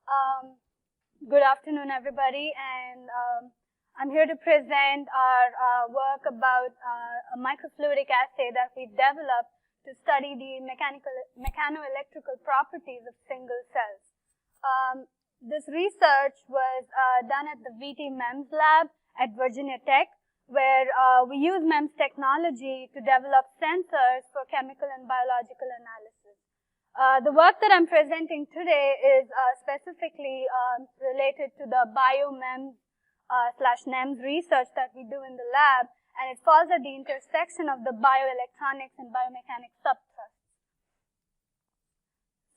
Good afternoon, everybody, and I'm here to present our work about a microfluidic assay that we developed to study the mechanoelectrical properties of single cells. This research was done at the VT MEMS lab at Virginia Tech, where we use MEMS technology to develop sensors for chemical and biological analysis. The work that I'm presenting today is specifically related to the bio-MEMS / NEMS research that we do in the lab, and it falls at the intersection of the bioelectronics and biomechanics subthrusts.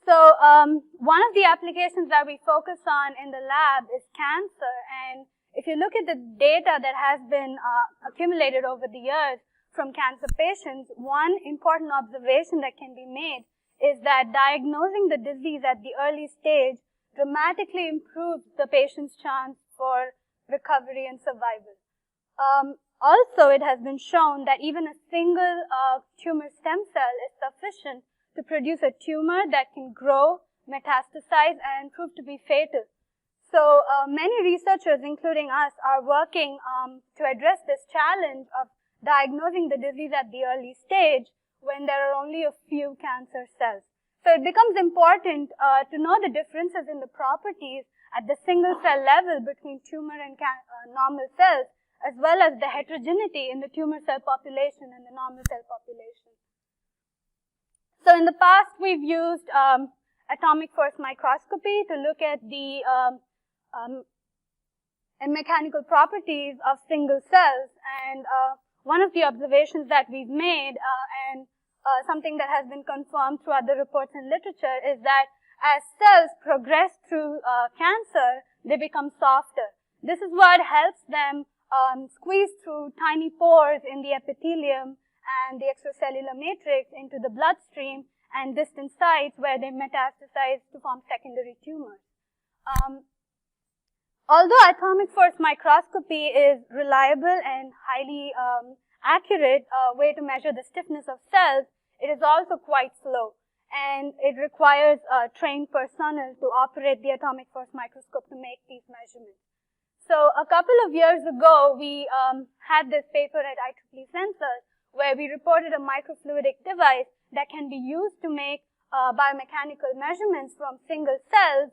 So one of the applications that we focus on in the lab is cancer, and if you look at the data that has been accumulated over the years from cancer patients, one important observation that can be made is that diagnosing the disease at the early stage dramatically improves the patient's chance for recovery and survival. Also, it has been shown that even a single tumor stem cell is sufficient to produce a tumor that can grow, metastasize, and prove to be fatal. So many researchers, including us, are working to address this challenge of diagnosing the disease at the early stage when there are only a few cancer cells. So it becomes important to know the differences in the properties at the single cell level between tumor and normal cells, as well as the heterogeneity in the tumor cell population and the normal cell population. So in the past, we've used atomic force microscopy to look at the mechanical properties of single cells, and one of the observations that we've made, and something that has been confirmed through other reports and literature, is that as cells progress through cancer, they become softer. This is what helps them squeeze through tiny pores in the epithelium and the extracellular matrix into the bloodstream and distant sites where they metastasize to form secondary tumors. Although atomic force microscopy is reliable and highly accurate way to measure the stiffness of cells, it is also quite slow, and it requires trained personnel to operate the atomic force microscope to make these measurements. So a couple of years ago, we had this paper at IEEE Sensors where we reported a microfluidic device that can be used to make biomechanical measurements from single cells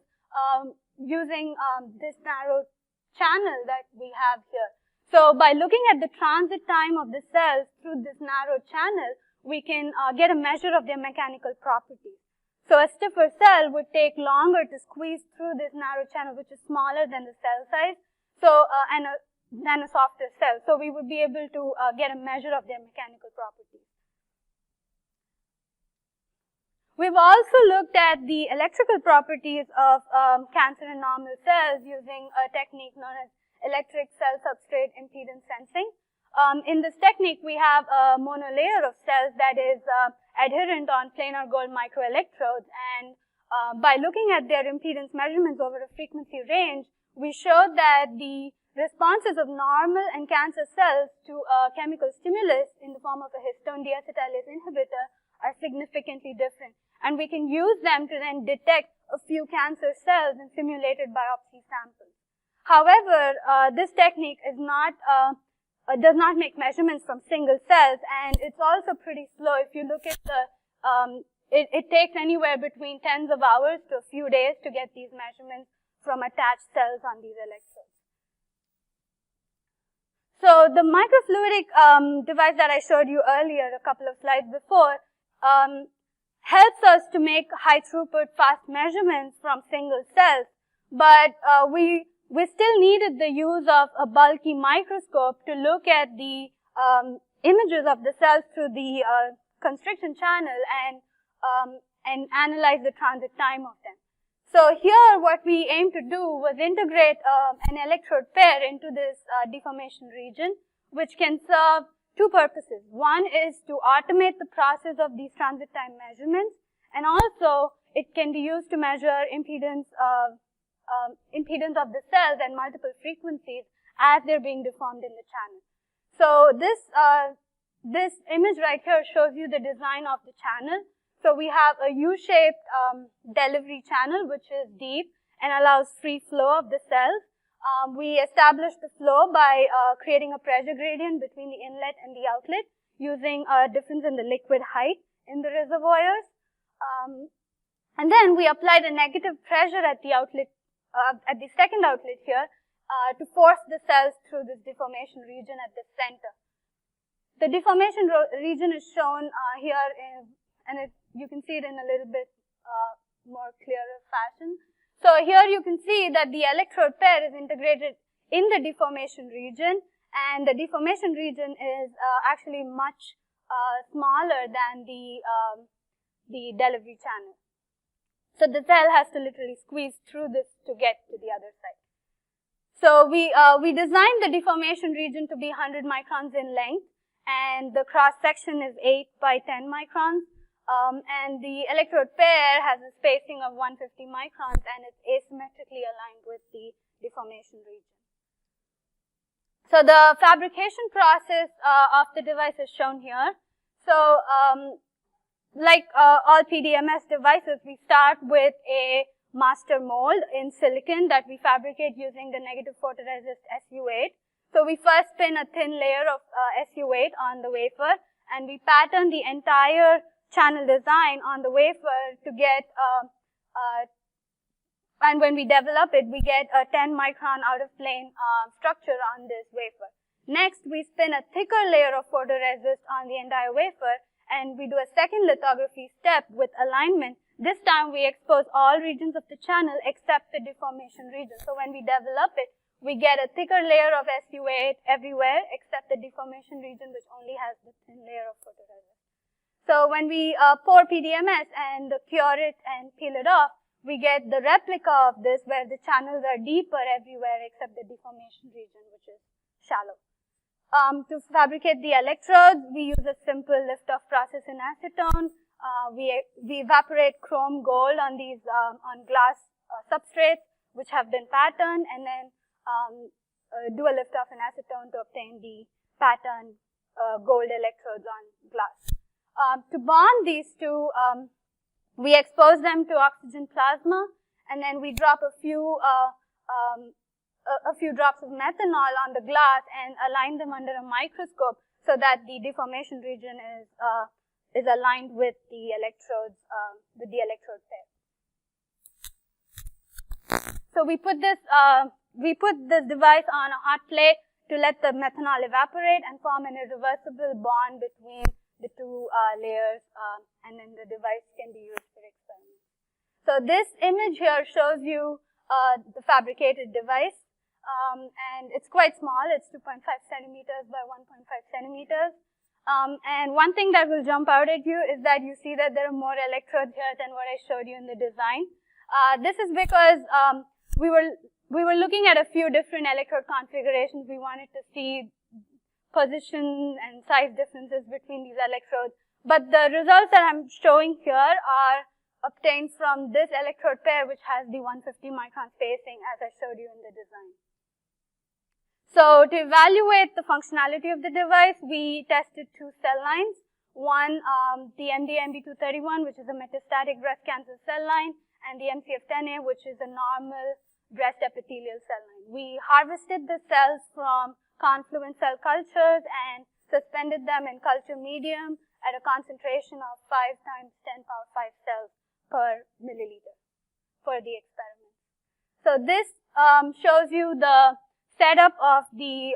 using this narrow channel that we have here. So by looking at the transit time of the cells through this narrow channel, we can get a measure of their mechanical properties. So a stiffer cell would take longer to squeeze through this narrow channel, which is smaller than the cell size, than a softer cell. So we would be able to get a measure of their mechanical properties. We've also looked at the electrical properties of cancer and normal cells using a technique known as electric cell substrate impedance sensing. In this technique, we have a monolayer of cells that is adherent on planar gold microelectrodes, and by looking at their impedance measurements over a frequency range, we showed that the responses of normal and cancer cells to a chemical stimulus in the form of a histone deacetylase inhibitor are significantly different. And we can use them to then detect a few cancer cells in simulated biopsy samples. However, this technique is does not make measurements from single cells, and it's also pretty slow. If you look at it takes anywhere between tens of hours to a few days to get these measurements from attached cells on these electrodes. So the microfluidic device that I showed you earlier, a couple of slides before, helps us to make high throughput fast measurements from single cells, but we still needed the use of a bulky microscope to look at the images of the cells through the constriction channel and analyze the transit time of them. So here what we aim to do was integrate an electrode pair into this deformation region, which can serve two purposes. One is to automate the process of these transit time measurements, and also it can be used to measure impedance of the cells at multiple frequencies as they're being deformed in the channel. So this image right here shows you the design of the channel. So we have a U-shaped delivery channel, which is deep, and allows free flow of the cells. We establish the flow by creating a pressure gradient between the inlet and the outlet using a difference in the liquid height in the reservoirs. And then we apply the negative pressure at the outlet, at the second outlet here, to force the cells through this deformation region at the center. The deformation region is shown here, you can see it in a little bit more clearer fashion. So here you can see that the electrode pair is integrated in the deformation region, and the deformation region is actually much smaller than the delivery channel. So the cell has to literally squeeze through this to get to the other side. So we designed the deformation region to be 100 microns in length, and the cross section is 8 by 10 microns. And the electrode pair has a spacing of 150 microns, and it's asymmetrically aligned with the deformation region. So the fabrication process of the device is shown here. So like all PDMS devices, we start with a master mold in silicon that we fabricate using the negative photoresist SU8. So we first spin a thin layer of SU8 on the wafer, and we pattern the entire channel design on the wafer to get, and when we develop it, we get a 10 micron out of plane structure on this wafer. Next, we spin a thicker layer of photoresist on the entire wafer, and we do a second lithography step with alignment. This time, we expose all regions of the channel except the deformation region. So when we develop it, we get a thicker layer of SU8 everywhere except the deformation region, which only has the thin layer of photoresist. So when we pour PDMS and cure it and peel it off, we get the replica of this where the channels are deeper everywhere except the deformation region, which is shallow. To fabricate the electrodes, we use a simple lift-off process in acetone. We evaporate chrome gold on these on glass substrates which have been patterned, and then do a lift-off in acetone to obtain the patterned gold electrodes on glass. To bond these two, we expose them to oxygen plasma, and then we drop a few drops of methanol on the glass and align them under a microscope so that the deformation region is aligned with the electrodes, with the electrode pair. So we put this device on a hot plate to let the methanol evaporate and form an irreversible bond between the two layers, and then the device can be used for experiments. So this image here shows you the fabricated device, and it's quite small. It's 2.5 centimeters by 1.5 centimeters. And one thing that will jump out at you is that you see that there are more electrodes here than what I showed you in the design. This is because we were looking at a few different electrode configurations. We wanted to see position and size differences between these electrodes. But the results that I'm showing here are obtained from this electrode pair, which has the 150 micron spacing, as I showed you in the design. So to evaluate the functionality of the device, we tested two cell lines. One, the MD-MB231, which is a metastatic breast cancer cell line, and the MCF10A, which is a normal breast epithelial cell line. We harvested the cells from confluent cell cultures and suspended them in culture medium at a concentration of 5 times 10 power 5 cells per milliliter for the experiment. So this shows you the setup of the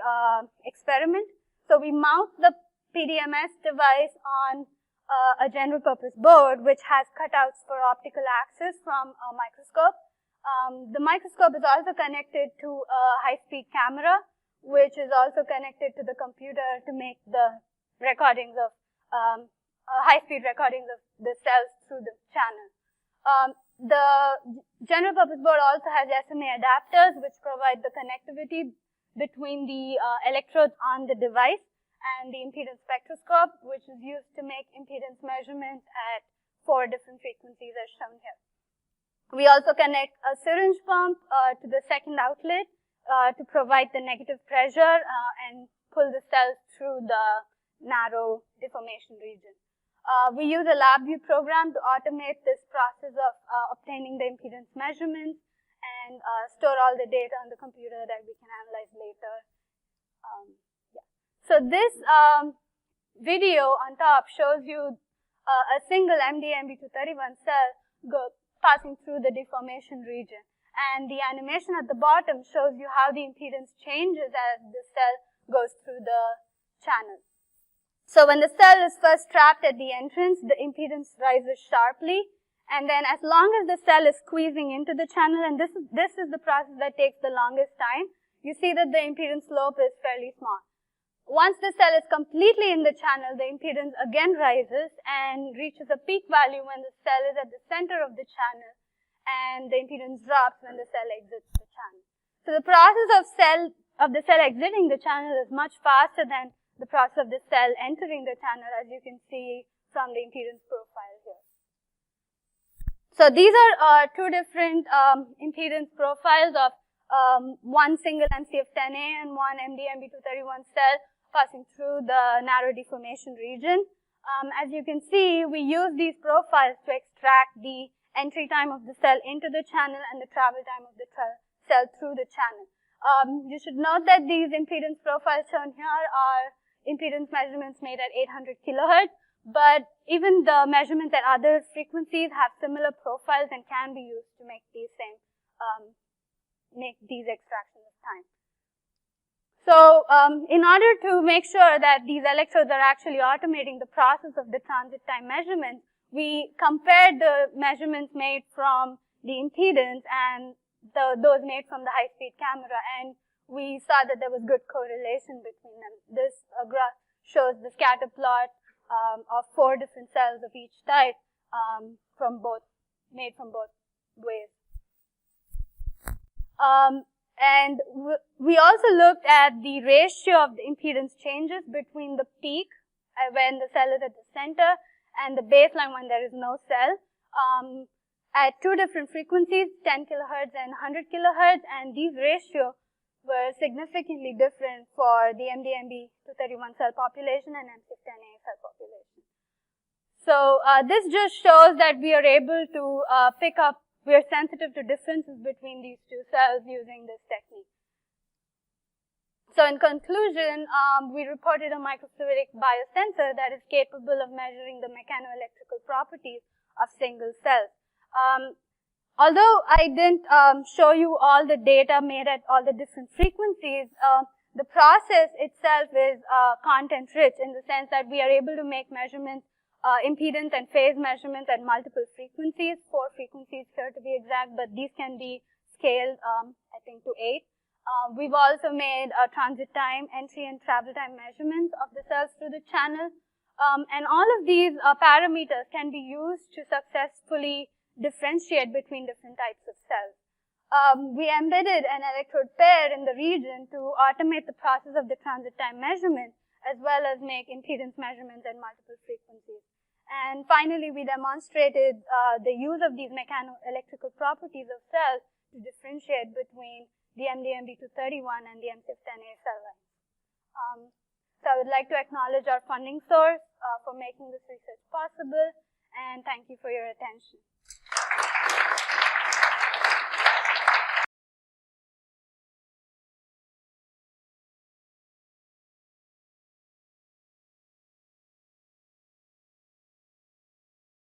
experiment. So we mount the PDMS device on a general purpose board which has cutouts for optical access from a microscope. The microscope is also connected to a high-speed camera, which is also connected to the computer to make the recordings of high-speed recordings of the cells through the channel. The general purpose board also has SMA adapters, which provide the connectivity between the electrodes on the device and the impedance spectroscope, which is used to make impedance measurements at 4 different frequencies as shown here. We also connect a syringe pump to the second outlet to provide the negative pressure and pull the cells through the narrow deformation region. We use a LabVIEW program to automate this process of obtaining the impedance measurements, and store all the data on the computer that we can analyze later. So this video on top shows you a single MD-MB231 cell passing through the deformation region. And the animation at the bottom shows you how the impedance changes as the cell goes through the channel. So when the cell is first trapped at the entrance, the impedance rises sharply. And then as long as the cell is squeezing into the channel, and this is the process that takes the longest time, you see that the impedance slope is fairly small. Once the cell is completely in the channel, the impedance again rises and reaches a peak value when the cell is at the center of the channel, and the impedance drops when the cell exits the channel. So the process of the cell exiting the channel is much faster than the process of the cell entering the channel, as you can see from the impedance profile here. So these are two different impedance profiles of one single MCF10A and one MD-MB231 cell passing through the narrow deformation region. As you can see, we use these profiles to extract the entry time of the cell into the channel and the travel time of the cell through the channel. You should note that these impedance profiles shown here are impedance measurements made at 800 kilohertz, but even the measurements at other frequencies have similar profiles and can be used to make these extractions of time. So, in order to make sure that these electrodes are actually automating the process of the transit time measurement, we compared the measurements made from the impedance and those made from the high-speed camera, and we saw that there was good correlation between them. This graph shows the scatter plot of 4 different cells of each type made from both ways. And we also looked at the ratio of the impedance changes between the peak when the cell is at the center and the baseline when there is no cell at 2 different frequencies, 10 kilohertz and 100 kilohertz, and these ratios were significantly different for the MD-MB231 cell population and MCF10A cell population. So this just shows that we are able to we are sensitive to differences between these 2 cells using this technique. So in conclusion, we reported a microfluidic biosensor that is capable of measuring the mechanoelectrical properties of single cells. Although I didn't show you all the data made at all the different frequencies, the process itself is content rich in the sense that we are able to make measurements, impedance and phase measurements at multiple frequencies, 4 frequencies here to be exact, but these can be scaled, I think, to 8. We've also made transit time, entry and travel time measurements of the cells through the channel. And all of these parameters can be used to successfully differentiate between different types of cells. We embedded an electrode pair in the region to automate the process of the transit time measurement, as well as make impedance measurements at multiple frequencies. And finally, we demonstrated the use of these mechanoelectrical properties of cells to differentiate between the MD-MB231 and the MCF10A cell lines. So I would like to acknowledge our funding source for making this research possible, and thank you for your attention.